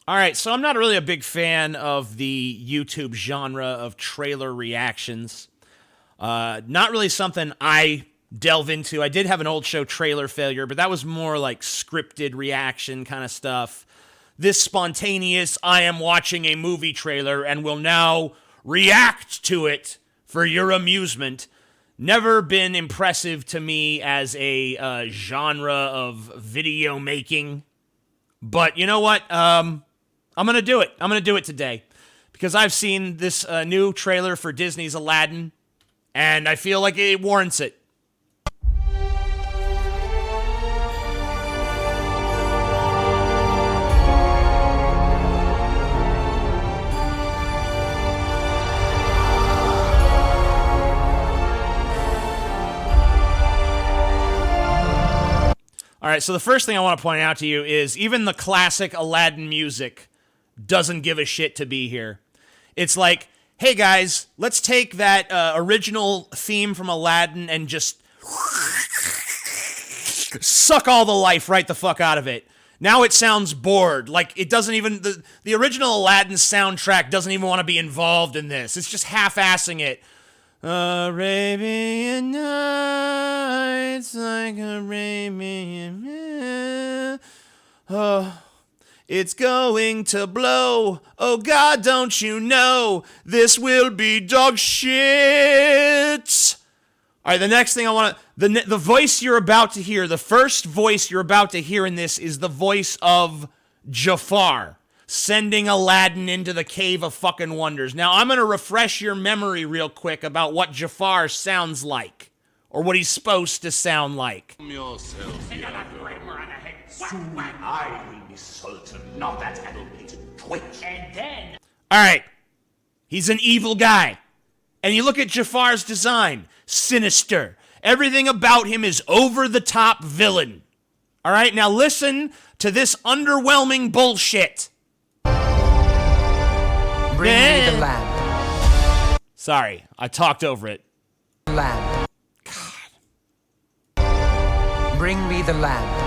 All right, so I'm not really a big fan of the YouTube genre of trailer reactions. Not really something I delve into. I did have an old show, Trailer Failure, but that was more like scripted reaction kind of stuff. This spontaneous, I am watching a movie trailer and will now react to it for your amusement. Never been impressive to me as a genre of video making. But you know what? I'm going to do it. I'm going to do it today. Because I've seen this new trailer for Disney's Aladdin, and I feel like it warrants it. All right, so the first thing I want to point out to you is even the classic Aladdin music doesn't give a shit to be here. It's like, hey guys, let's take that original theme from Aladdin and just suck all the life right the fuck out of it. Now it sounds bored. Like it doesn't even, the original Aladdin soundtrack doesn't even want to be involved in this. It's just half-assing it. Arabian Nights, like Arabian Nights. Oh, it's going to blow. Oh God, don't you know this will be dog shit? All right, the next thing I want to, the voice you're about to hear, the first voice you're about to hear in this is the voice of Jafar, sending Aladdin into the Cave of Fucking Wonders. Now, I'm going to refresh your memory real quick about what Jafar sounds like, or what he's supposed to sound like. Soon I will be Sultan, not that animated twitch. And then... Alright, he's an evil guy. And you look at Jafar's design, sinister. Everything about him is over-the-top villain. Alright, now listen to this underwhelming bullshit. Bring me the lamp. Sorry, I talked over it. Lamp. God. Bring me the lamp.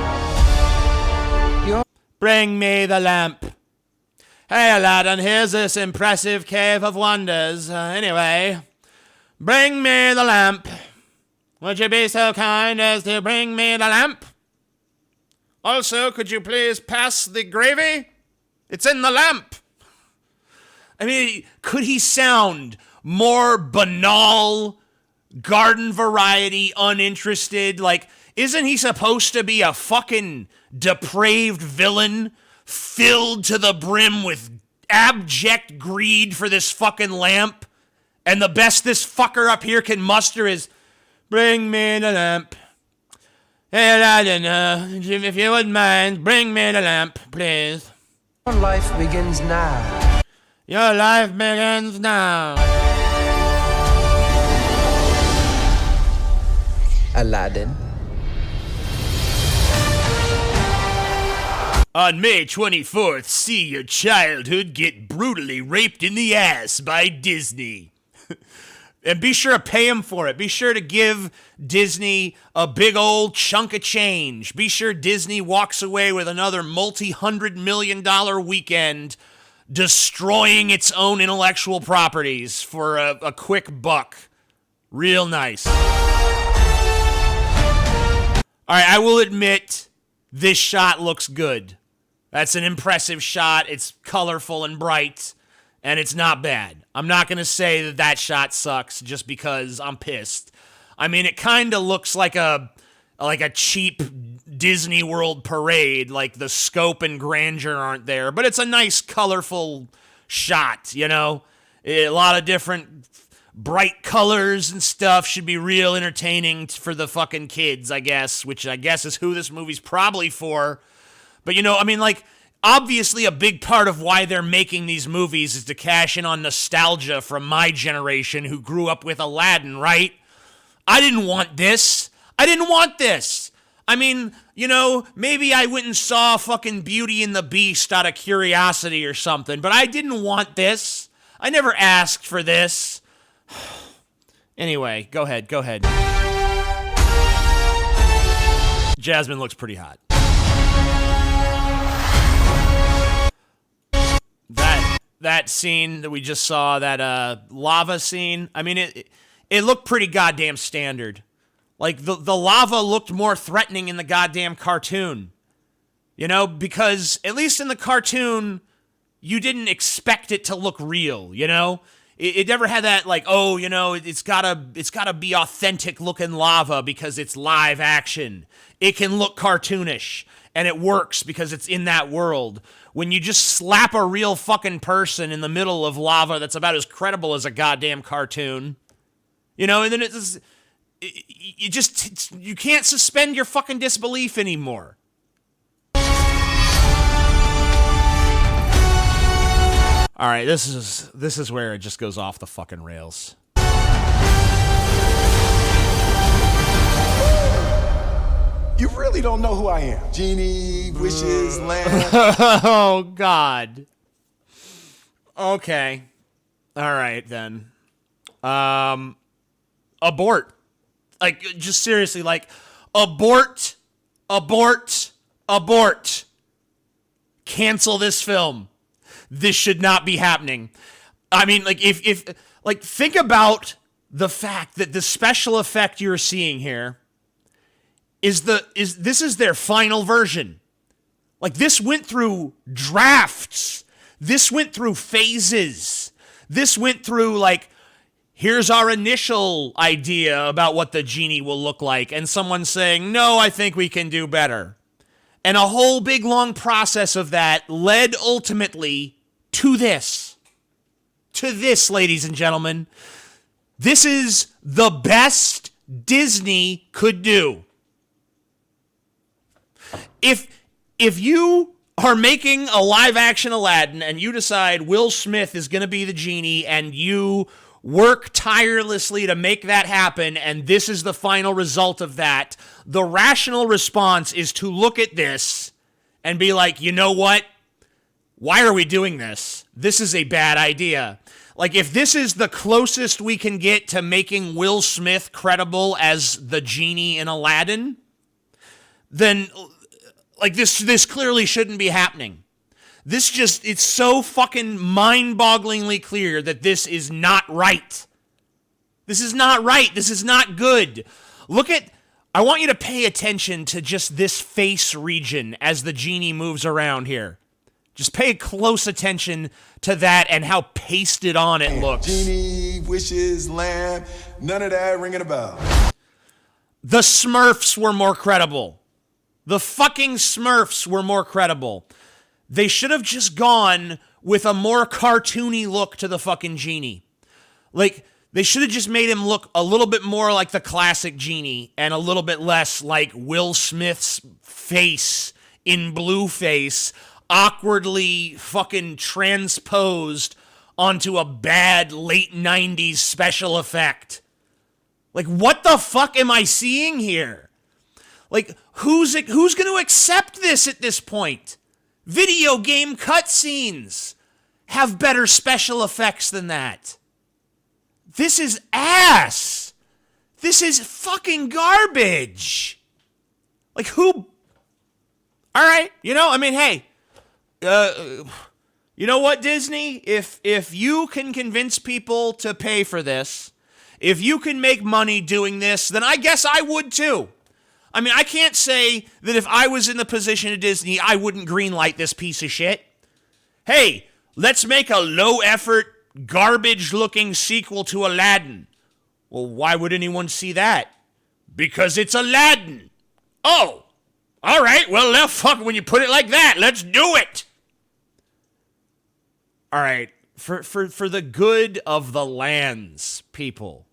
Bring me the lamp. Hey, Aladdin, here's this impressive cave of wonders. Anyway, bring me the lamp. Would you be so kind as to bring me the lamp? Also, could you please pass the gravy? It's in the lamp. I mean, could he sound more banal, garden variety, uninterested? Like, isn't he supposed to be a fucking depraved villain filled to the brim with abject greed for this fucking lamp? And the best this fucker up here can muster is, bring me the lamp. Hey, Aladdin, if you wouldn't mind, bring me the lamp, please. Your life begins now. Your life begins now. Aladdin. On May 24th, see your childhood get brutally raped in the ass by Disney. And be sure to pay him for it. Be sure to give Disney a big old chunk of change. Be sure Disney walks away with another multi-$100 million weekend destroying its own intellectual properties for a quick buck. Real nice. All right, I will admit this shot looks good. That's an impressive shot. It's colorful and bright, and it's not bad. I'm not going to say that that shot sucks just because I'm pissed. I mean, it kind of looks like a cheap Disney World parade, like the scope and grandeur aren't there, but it's a nice, colorful shot, you know? A lot of different bright colors and stuff should be real entertaining for the fucking kids, I guess, which I guess is who this movie's probably for. But, you know, I mean, like, obviously a big part of why they're making these movies is to cash in on nostalgia from my generation who grew up with Aladdin, right? I didn't want this. I didn't want this. I mean, you know, maybe I went and saw fucking Beauty and the Beast out of curiosity or something, but I didn't want this. I never asked for this. Anyway, go ahead. Jasmine looks pretty hot. that scene that we just saw, that lava scene, I mean, it looked pretty goddamn standard. Like, the lava looked more threatening in the goddamn cartoon. You know, because at least in the cartoon, you didn't expect it to look real, you know? It never had that, like, oh, you know, it's gotta be authentic looking lava because it's live action. It can look cartoonish, and it works because it's in that world. When you just slap a real fucking person in the middle of lava that's about as credible as a goddamn cartoon, you know, and then you can't suspend your fucking disbelief anymore. All right, this is where it just goes off the fucking rails. You really don't know who I am. Genie, wishes, lamb. Oh, God. Okay. All right, then. Abort. Like, just seriously, like, abort. Cancel this film. This should not be happening. I mean, like, if think about the fact that the special effect you're seeing here is their final version. Like, this went through drafts. This went through phases. This went through, like, here's our initial idea about what the genie will look like, and someone saying, no, I think we can do better. And a whole big long process of that led ultimately to this. To this, ladies and gentlemen. This is the best Disney could do. If you are making a live action Aladdin and you decide Will Smith is going to be the genie and you work tirelessly to make that happen and this is the final result of that, the rational response is to look at this and be like, you know what? Why are we doing this? This is a bad idea. Like, if this is the closest we can get to making Will Smith credible as the genie in Aladdin, then, like, this clearly shouldn't be happening. It's so fucking mind-bogglingly clear that this is not right. This is not right. This is not good. I want you to pay attention to just this face region as the genie moves around here. Just pay close attention to that and how pasted on it looks. Genie, wishes, lamb, none of that ringing a bell. The Smurfs were more credible. The fucking Smurfs were more credible. They should have just gone with a more cartoony look to the fucking genie. Like, they should have just made him look a little bit more like the classic genie and a little bit less like Will Smith's face in Blueface, awkwardly fucking transposed onto a bad late 90s special effect. Like, what the fuck am I seeing here? Like, who's going to accept this at this point? Video game cutscenes have better special effects than that. This is ass. This is fucking garbage. Like, who? All right, you know, I mean, hey, you know what, Disney? If you can convince people to pay for this, if you can make money doing this, then I guess I would too. I mean, I can't say that if I was in the position of Disney, I wouldn't greenlight this piece of shit. Hey, let's make a low-effort, garbage-looking sequel to Aladdin. Well, why would anyone see that? Because it's Aladdin. Oh, all right, well, fuck, when you put it like that, let's do it. All right, for the good of the lands, people,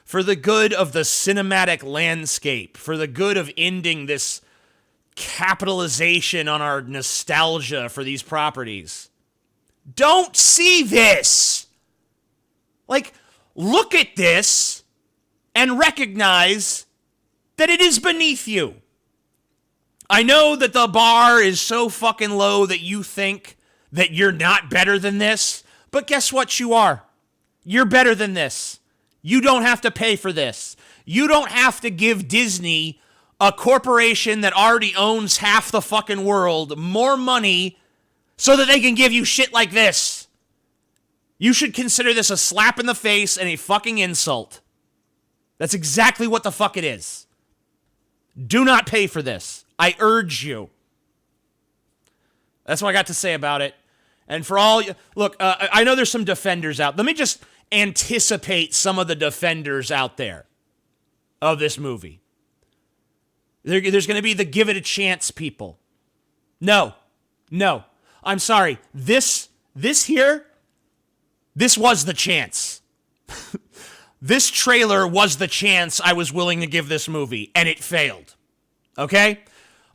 for the good of the cinematic landscape, for the good of ending this capitalization on our nostalgia for these properties, don't see this. Like, look at this and recognize that it is beneath you. I know that the bar is so fucking low that you think that you're not better than this, but guess what you are? You're better than this. You don't have to pay for this. You don't have to give Disney, a corporation that already owns half the fucking world, more money so that they can give you shit like this. You should consider this a slap in the face and a fucking insult. That's exactly what the fuck it is. Do not pay for this. I urge you. That's what I got to say about it. And for all you, look, I know there's some defenders out. Let me just anticipate some of the defenders out there of this movie. There's going to be the give it a chance people. No. I'm sorry. This here, this was the chance. This trailer was the chance I was willing to give this movie, and it failed. Okay?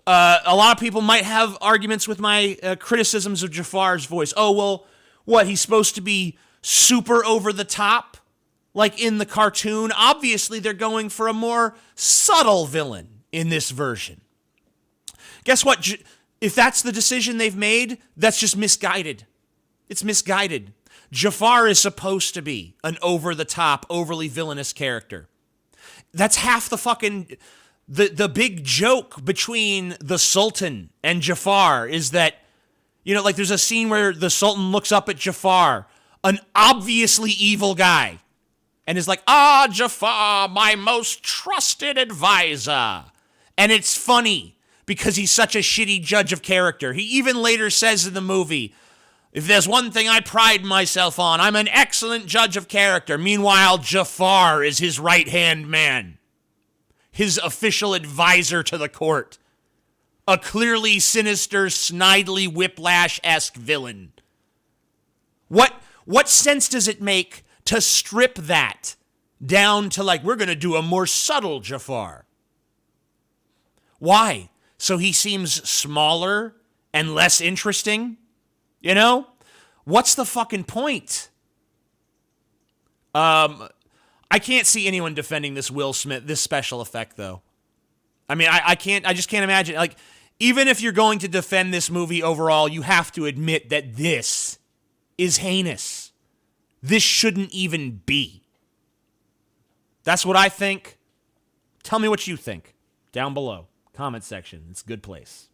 A lot of people might have arguments with my criticisms of Jafar's voice. Oh, well, what, he's supposed to be super over the top, like in the cartoon? Obviously, they're going for a more subtle villain in this version. Guess what? If that's the decision they've made, that's just misguided. It's misguided. Jafar is supposed to be an over-the-top, overly villainous character. That's half the fucking... The big joke between the Sultan and Jafar is that, like there's a scene where the Sultan looks up at Jafar, an obviously evil guy, and is like, Jafar, my most trusted advisor. And it's funny because he's such a shitty judge of character. He even later says in the movie, if there's one thing I pride myself on, I'm an excellent judge of character. Meanwhile, Jafar is his right-hand man, his official advisor to the court. A clearly sinister, snidely Whiplash-esque villain. What sense does it make to strip that down to like, we're going to do a more subtle Jafar? Why? So he seems smaller and less interesting? What's the fucking point? I can't see anyone defending this Will Smith, this special effect, though. I mean, I just can't imagine. Like, even if you're going to defend this movie overall, you have to admit that this is heinous. This shouldn't even be. That's what I think. Tell me what you think down below. Comment section. It's a good place.